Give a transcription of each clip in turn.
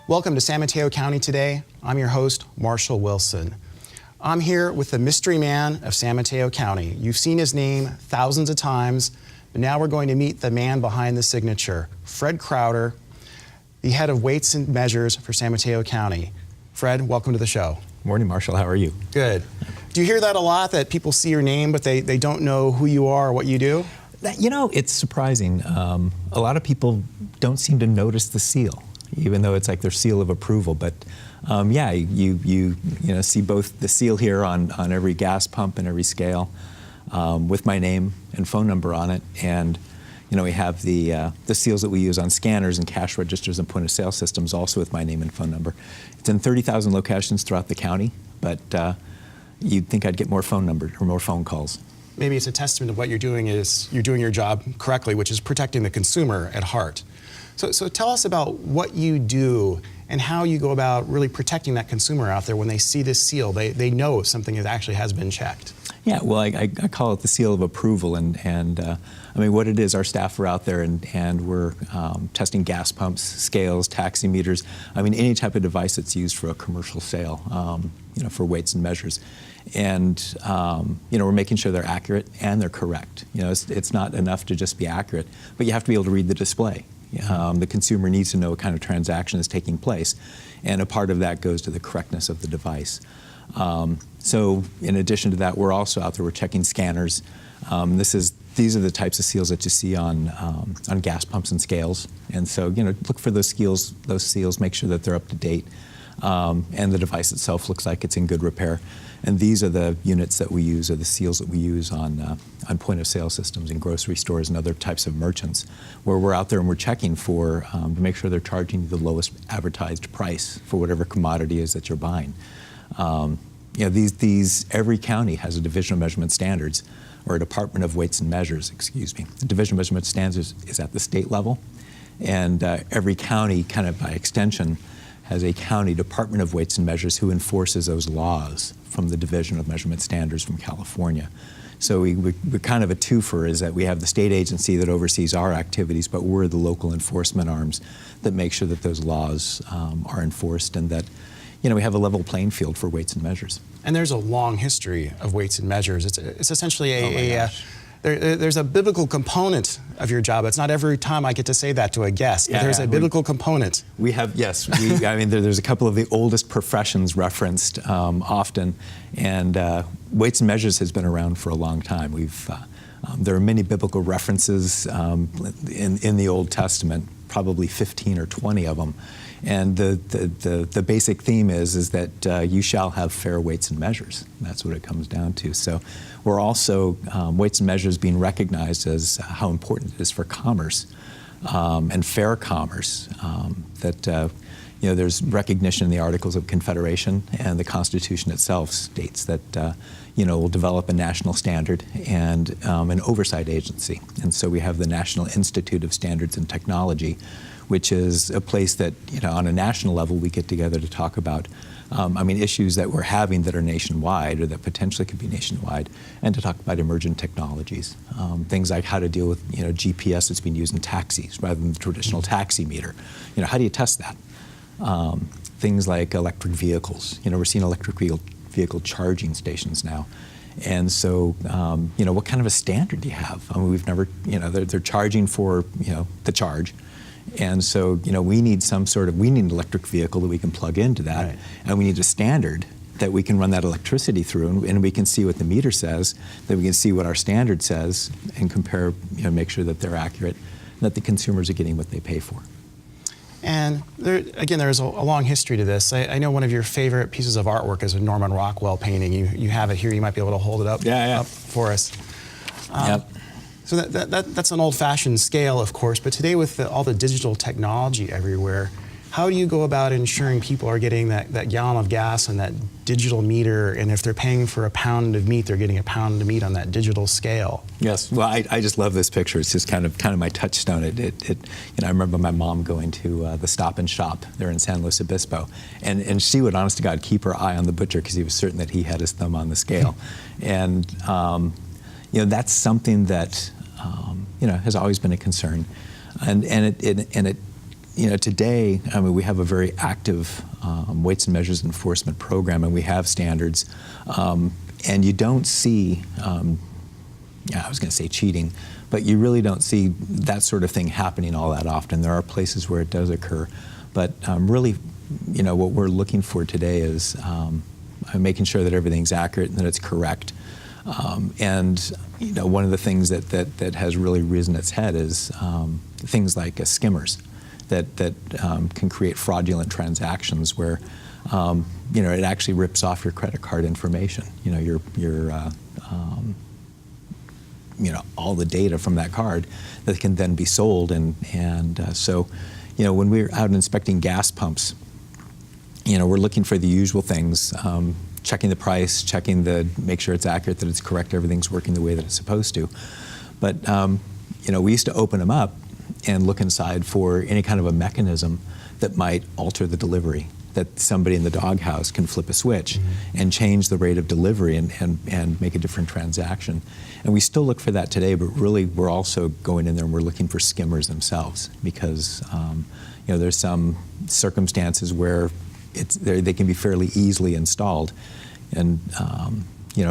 Welcome to San Mateo County today. I'm your host, Marshall Wilson. I'm here with the mystery man of San Mateo County. You've seen his name thousands of times, but now we're going to meet the man behind the signature, Fred Crowder, the head of Weights and Measures for San Mateo County. Fred, welcome to the show. Morning, Marshall. How are you? Good. Do you hear that a lot, that people see your name, but they don't know who you are or what you do? You know, it's surprising. A lot of people don't seem to notice the seal, even though it's like their seal of approval. But yeah, you see both the seal here on every gas pump and every scale with my name and phone number on it. And we have the seals that we use on scanners and cash registers and point of sale systems, also with my name and phone number. It's in 30,000 locations throughout the county, but you'd think I'd get more phone numbers or more phone calls. Maybe it's a testament to what you're doing is you're doing your job correctly, which is protecting the consumer at heart. So tell us about what you do and how you go about really protecting that consumer out there when they see this seal. They know if something actually has been checked. Yeah, well, I call it the seal of approval, and I mean, what it is, our staff are out there and we're testing gas pumps, scales, taximeters, I mean, any type of device that's used for a commercial sale, for weights and measures. And, we're making sure they're accurate and they're correct. It's not enough to just be accurate, but you have to be able to read the display. The consumer needs to know what kind of transaction is taking place, and a part of that goes to the correctness of the device. So in addition to that, we're also out there, we're checking scanners. These are the types of seals that you see on gas pumps and scales. And so, look for those seals, make sure that they're up to date, and the device itself looks like it's in good repair. And these are the units that we use, or the seals that we use on point of sale systems in grocery stores and other types of merchants, where we're out there and we're checking for to make sure they're charging you the lowest advertised price for whatever commodity is that you're buying. Every county has a Division of Measurement Standards, or a Department of Weights and Measures, excuse me. The Division of Measurement Standards is at the state level, and every county, kind of by extension, has a county Department of Weights and Measures who enforces those laws from the Division of Measurement Standards from California. So we're kind of a twofer, is that we have the state agency that oversees our activities, but we're the local enforcement arms that make sure that those laws are enforced, and that we have a level playing field for weights and measures. And there's a long history of weights and measures. It's essentially there's a biblical component of your job. It's not every time I get to say that to a guest, but there's a biblical component. We have, yes. I mean, there's a couple of the oldest professions referenced often, and weights and measures has been around for a long time. There are many biblical references in the Old Testament, probably 15 or 20 of them. And the basic theme is that you shall have fair weights and measures. That's what it comes down to. So we're also, weights and measures being recognized as how important it is for commerce and fair commerce. There's recognition in the Articles of Confederation, and the Constitution itself states that we'll develop a national standard and an oversight agency. And so we have the National Institute of Standards and Technology, which is a place that, on a national level, we get together to talk about, issues that we're having that are nationwide or that potentially could be nationwide, and to talk about emergent technologies. Things like how to deal with, GPS that's being used in taxis rather than the traditional taxi meter. How do you test that? Things like electric vehicles. We're seeing electric vehicle charging stations now. And so, what kind of a standard do you have? I mean, we've never, they're charging for, the charge. And so, we need an electric vehicle that we can plug into that. Right. And we need a standard that we can run that electricity through, and we can see what the meter says, that we can see what our standard says, and compare, make sure that they're accurate, and that the consumers are getting what they pay for. And there's a long history to this. I know one of your favorite pieces of artwork is a Norman Rockwell painting. You have it here. You might be able to hold it up, up for us. Yep. So that's an old-fashioned scale, of course, but today with all the digital technology everywhere, how do you go about ensuring people are getting that gallon of gas and that digital meter, and if they're paying for a pound of meat, they're getting a pound of meat on that digital scale? Yes, well, I just love this picture. It's just kind of my touchstone. I remember my mom going to the Stop and Shop there in San Luis Obispo, and she would, honest to God, keep her eye on the butcher because he was certain that he had his thumb on the scale. And that's something that has always been a concern, and it today, I mean, we have a very active weights and measures enforcement program, and we have standards. And you don't see, I was going to say cheating, but you really don't see that sort of thing happening all that often. There are places where it does occur, but really, what we're looking for today is making sure that everything's accurate and that it's correct. And one of the things that has really risen its head is things like skimmers that can create fraudulent transactions where it actually rips off your credit card information. Your all the data from that card that can then be sold, and so when we're out inspecting gas pumps, we're looking for the usual things. Checking the price, make sure it's accurate, that it's correct, everything's working the way that it's supposed to. But we used to open them up and look inside for any kind of a mechanism that might alter the delivery, that somebody in the doghouse can flip a switch and change the rate of delivery and make a different transaction. And we still look for that today, but really we're also going in there and we're looking for skimmers themselves, because there's some circumstances where they can be fairly easily installed. And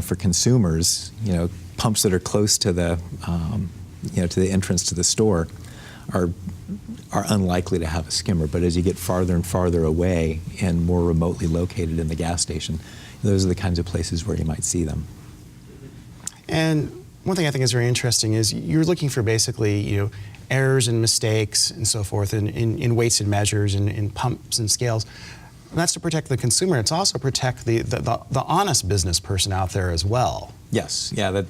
for consumers, pumps that are close to the to the entrance to the store are unlikely to have a skimmer. But as you get farther and farther away and more remotely located in the gas station, those are the kinds of places where you might see them. And one thing I think is very interesting is you're looking for basically errors and mistakes and so forth in weights and measures and in pumps and scales. And that's to protect the consumer. It's also protect the honest business person out there as well. Yes, yeah.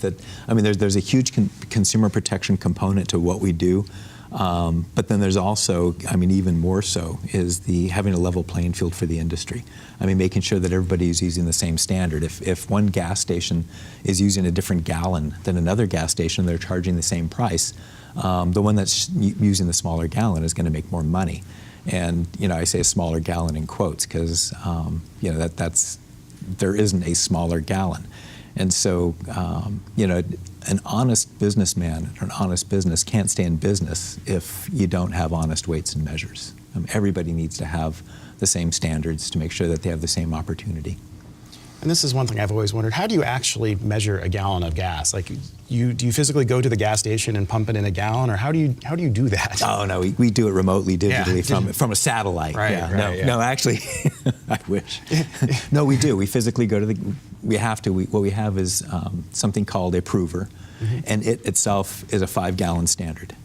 I mean, there's a huge consumer protection component to what we do, but then there's also, I mean, even more so, is having a level playing field for the industry. I mean, making sure that everybody is using the same standard. If one gas station is using a different gallon than another gas station, they're charging the same price. The one that's using the smaller gallon is going to make more money. And I say a smaller gallon in quotes because there isn't a smaller gallon, and so an honest businessman or an honest business can't stay in business if you don't have honest weights and measures. Everybody needs to have the same standards to make sure that they have the same opportunity. And this is one thing I've always wondered: how do you actually measure a gallon of gas? Like, do you physically go to the gas station and pump it in a gallon, or how do you do that? Oh no, we do it remotely, digitally from a satellite. Right. Yeah. Right, No, actually, I wish. No, we do. We physically go to we have to. What we have is something called a prover, and it itself is a 5-gallon standard.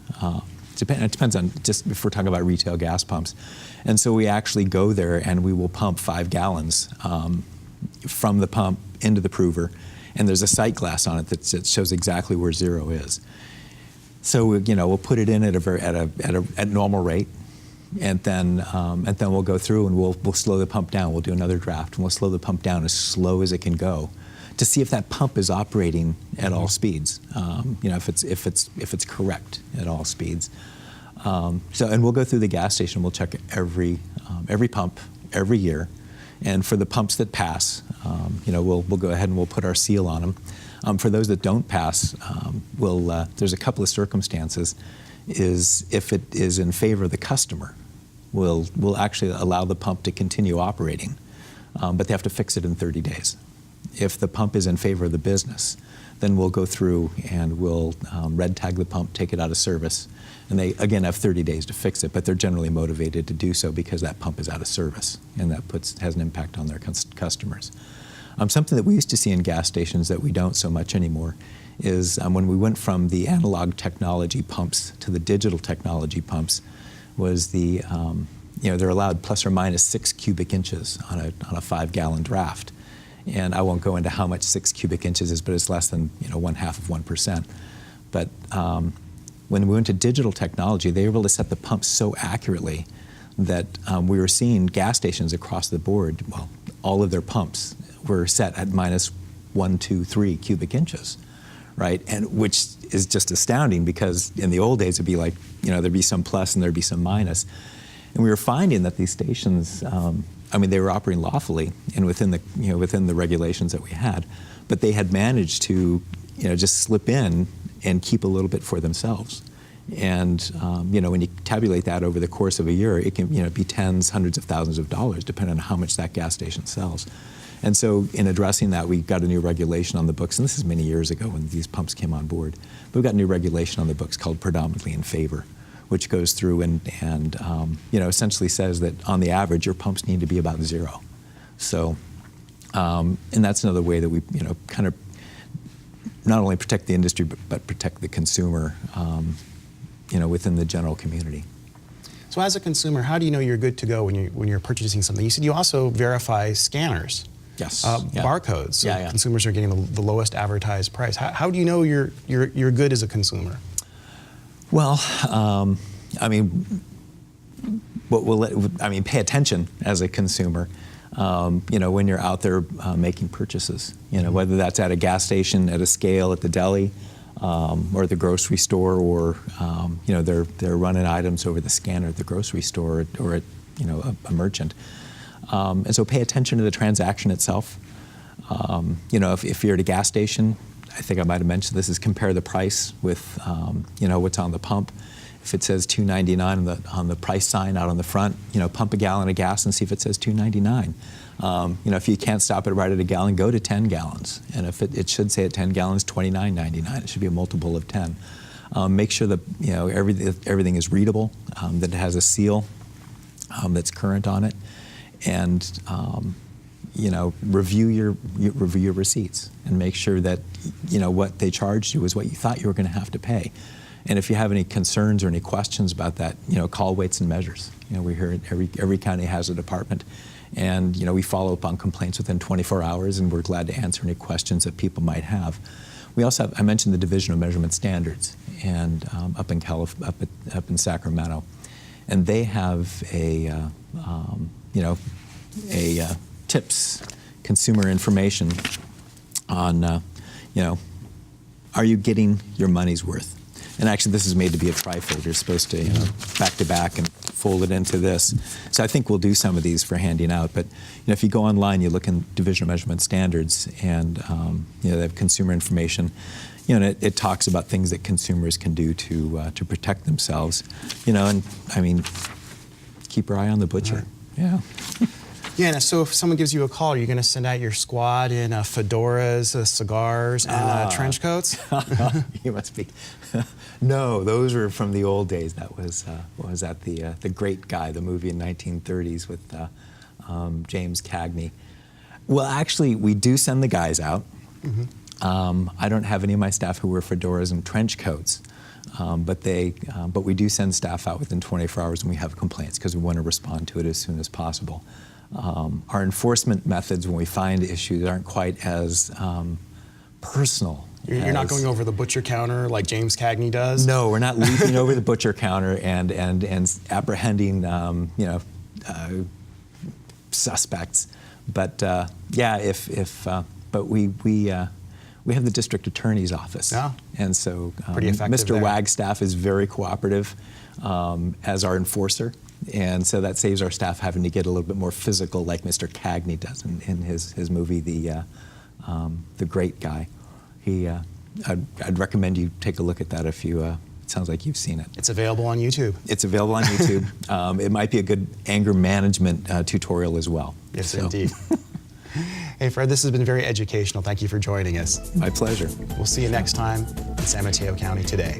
It depends on, just if we're talking about retail gas pumps, and so we actually go there and we will pump 5 gallons. From the pump into the prover, and there's a sight glass on it that shows exactly where zero is. So we'll put it in at normal rate, and then we'll go through and we'll slow the pump down. We'll do another draft, and we'll slow the pump down as slow as it can go, to see if that pump is operating at all speeds. If it's correct at all speeds. And we'll go through the gas station. We'll check every pump every year. And for the pumps that pass, we'll go ahead and we'll put our seal on them. For those that don't pass, there's a couple of circumstances. Is if it is in favor of the customer, we'll actually allow the pump to continue operating, but they have to fix it in 30 days. If the pump is in favor of the business, then we'll go through and we'll red tag the pump, take it out of service. And they, again, have 30 days to fix it, but they're generally motivated to do so because that pump is out of service, and that has an impact on their customers. Something that we used to see in gas stations that we don't so much anymore is when we went from the analog technology pumps to the digital technology pumps, was they're allowed plus or minus 6 cubic inches on a 5-gallon draft. And I won't go into how much 6 cubic inches is, but it's less than 0.5%. But when we went to digital technology, they were able to set the pumps so accurately that we were seeing gas stations across the board, well, all of their pumps were set at minus 1, 2, 3 cubic inches, right? And which is just astounding, because in the old days it'd be like, there'd be some plus and there'd be some minus. And we were finding that these stations, they were operating lawfully and within the regulations that we had, but they had managed to, just slip in and keep a little bit for themselves. And when you tabulate that over the course of a year, it can be tens, hundreds of thousands of dollars, depending on how much that gas station sells. And so in addressing that, we got a new regulation on the books, and this is many years ago when these pumps came on board. But we got a new regulation on the books called Predominantly in Favor, which goes through and essentially says that on the average, your pumps need to be about zero. So, and that's another way that we kind of not only protect the industry, but protect the consumer, within the general community. So as a consumer, how do you know you're good to go when you're purchasing something? You said you also verify scanners. Yes. Barcodes. So Yeah. consumers are getting the lowest advertised price. How do you know you're good as a consumer? Well, pay attention as a consumer. When you're out there making purchases, whether that's at a gas station, at a scale, at the deli, or the grocery store, or they're running items over the scanner at the grocery store or at a merchant. And so pay attention to the transaction itself. If you're at a gas station, I think I might have mentioned this, is compare the price with what's on the pump. If it says $2.99 on the price sign out on the front, pump a gallon of gas and see if it says $2.99. If you can't stop it right at a gallon, go to 10 gallons. And if it should say at 10 gallons, $29.99. It should be a multiple of 10. Make sure that everything is readable, that it has a seal that's current on it, and review your receipts and make sure that what they charged you is what you thought you were going to have to pay. And if you have any concerns or any questions about that, call Weights and Measures. We're here at every county has a department, and we follow up on complaints within 24 hours, and we're glad to answer any questions that people might have. We also have, I mentioned the Division of Measurement Standards, and up in Sacramento, and they have a tips consumer information on are you getting your money's worth? And actually, this is made to be a trifold. You're supposed to, back to back and fold it into this. So I think we'll do some of these for handing out. But if you go online, you look in Division of Measurement Standards, and they have consumer information. And it talks about things that consumers can do to protect themselves. And I mean, keep your eye on the butcher. Right. Yeah. Yeah, and so if someone gives you a call, are you going to send out your squad in fedoras, cigars, and trench coats? You must be. No, those were from the old days. That was the Great Guy, the movie in 1930s with James Cagney. Well, actually, we do send the guys out. Mm-hmm. I don't have any of my staff who wear fedoras and trench coats. But we do send staff out within 24 hours when we have complaints, because we want to respond to it as soon as possible. Our enforcement methods when we find issues aren't quite as personal. You're not going over the butcher counter like James Cagney does? No, we're not leaping over the butcher counter and apprehending suspects. But but we have the district attorney's office. Yeah. And so Mr. There. Wagstaff is very cooperative as our enforcer. And so that saves our staff having to get a little bit more physical, like Mr. Cagney does in his movie, The Great Guy. I'd recommend you take a look at that if you. It sounds like you've seen it. It's available on YouTube. It's available on YouTube. It might be a good anger management tutorial as well. Yes, indeed. Hey, Fred, this has been very educational. Thank you for joining us. My pleasure. We'll see you next time in San Mateo County Today.